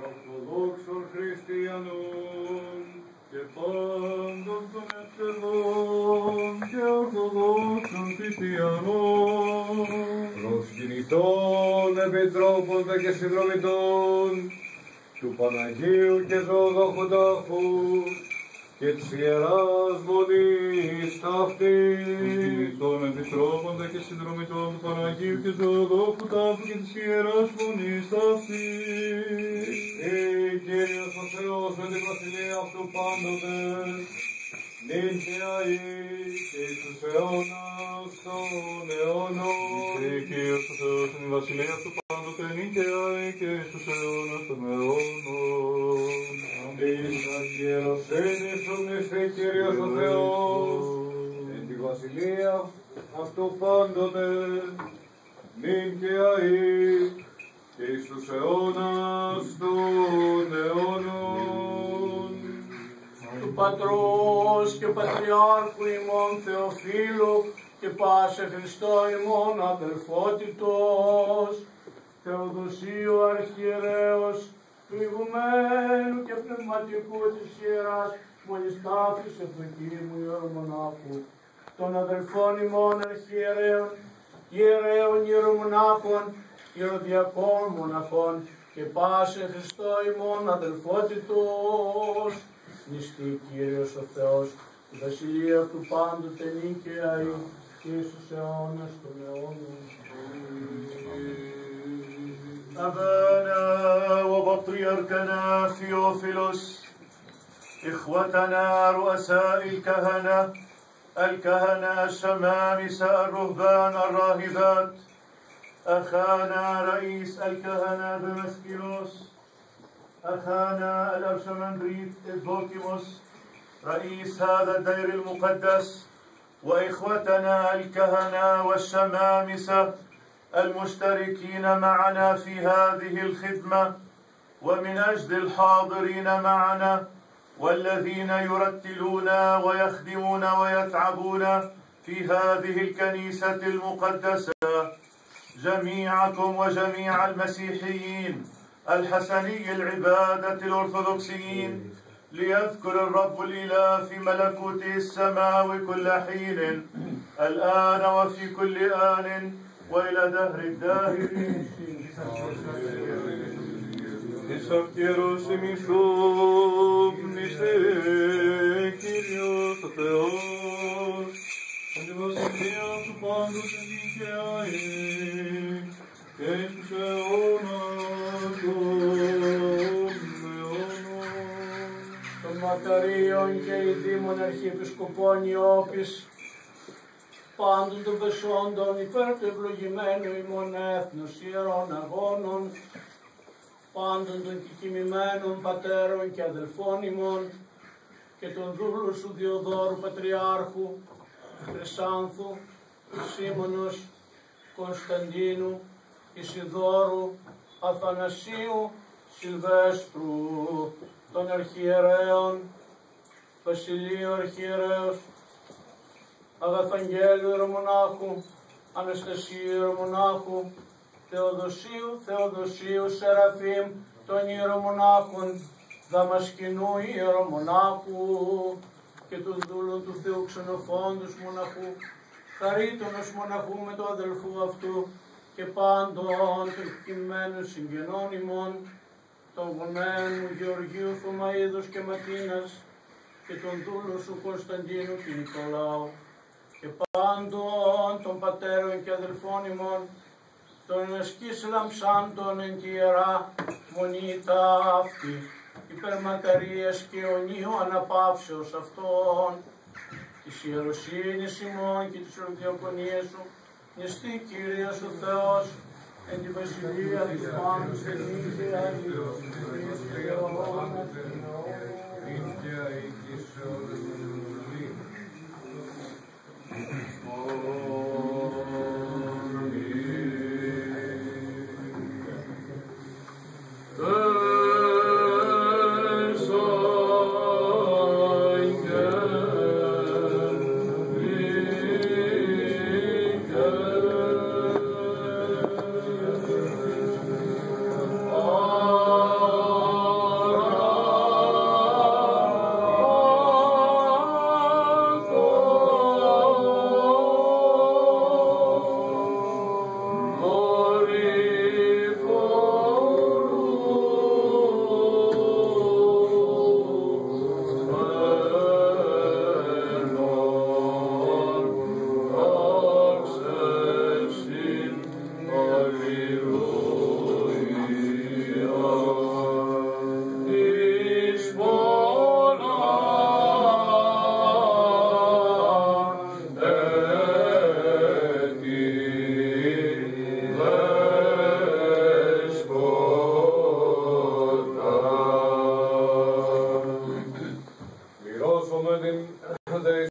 Ορθοδόξων χριστιανών και πάντων των ευθερών και ορθοδόξων χριστιανών, προσκυνητών, επιτρόπων και συνδρομητών του Παναγίου και Ζωοδόχου Τάφου και της Ιεράς Μονής ταύτης, των επιτρόπων και συνδρομητών του Παναγίου και Ζωοδόχου Τάφου και της Ιεράς Μονής ταύτης. Κύριος ο Θεός με την βασιλεία αυτού πάντοτε, νυν και αεί και εις τους αιώνας των αιώνων. Κύριος ο Θεός με την βασιλεία αυτού πάντοτε, νυν και αεί και εις τους αιώνας των αιώνων. Αμήν. Αγιεροσύνης σου μνηστεί Κύριος ο Θεός, εν τη βασιλεία αυτού πάντοτε, νυν και αεί και εις τους αιώνας των αιώνων. Του Πατρός και Πατριάρχου ημών Θεοφύλου και πάσε Χριστό ημών αδελφότητος, Θεοδοσίου Αρχιερέως, του ηγουμένου και πνευματικού της Ιεράς Μονιστάφης Ευδοκίμου Ιερομονάχου, των αδελφών ημών αρχιερέων, ιερέων ιερομονάχων, ιεροδιακών μοναχών και πάσε Χριστό ημών αδελφότητος, νηστεί Κύριος ο Θεός, η βασιλεία του πάντοτε νίκαια και εις τους αιώνας των αιώνων. أبانا وبطريركنا ثيوفيلوس، إخوتنا رؤساء الكهنة الشمامسة الرهبان الراهبات، أخانا رئيس الكهنة دمسكيلوس، أخانا الأرشمندريت إدوكيموس رئيس هذا الدير المقدس، وإخوتنا الكهنة والشمامسة المشتركين معنا في هذه الخدمة، ومن أجل الحاضرين معنا والذين يرتلون ويخدمون ويتعبون في هذه الكنيسة المقدسة، جميعكم وجميع المسيحيين الحسني العبادة الأرثوذكسيين، ليذكر الرب الإله في ملكوته السماوي كل حين، الآن وفي كل آن وإلى دهر الداهرين. Της αρχιερώσιμης σου μνηστεί Κύριος ο Θεός, εν τη βασιλεία του πάντοτε νίκαια και εις τους αιώνας των αιώνων. Των Μακαρίων και ειδήμων αρχιεπισκοπών Ιώπης, πάντων των πεσόντων υπέρ του ευλογημένου ημών έθνους ιερών αγώνων, πάντων των κεκοιμημένων πατέρων και αδελφών ημών και των δούλου σου Διοδόρου Πατριάρχου, Χρυσάνθου, Σίμωνος, Κωνσταντίνου, Ισιδόρου, Αθανασίου, Σιλβέστρου, των αρχιερέων, Βασιλείου Αρχιερέως, Αγαθαγγέλου Ιερομονάχου, Αναστασίου Ιερομονάχου, Θεοδοσίου Σεραφείμ των Ιερομονάχων, Δαμασκηνού Ιερομονάχου και των δούλων του Θεού Ξενοφόντους Μοναχού, Χαρίτωνος Μοναχού με το αδελφού αυτού και πάντων των κειμένων συγγενών ημών, τον γονέων μου Γεωργίου Θωμαίδος και Ματίνας και τον δούλο σου Κωνσταντίνου και Νικολάου και πάντων των πατέρων και αδελφών ημών, των ασκής λαμψάντων εν τη Ιερά Μονή ταύτη, υπερμακαρίας και αιωνίου αναπαύσεως αυτών, της ιεροσύνης ημών και της ορδιοκονίας σου, νηστή Κύριος ο Θεός, εν τη βασιλεία της πάντως εν νύχη Αγίου.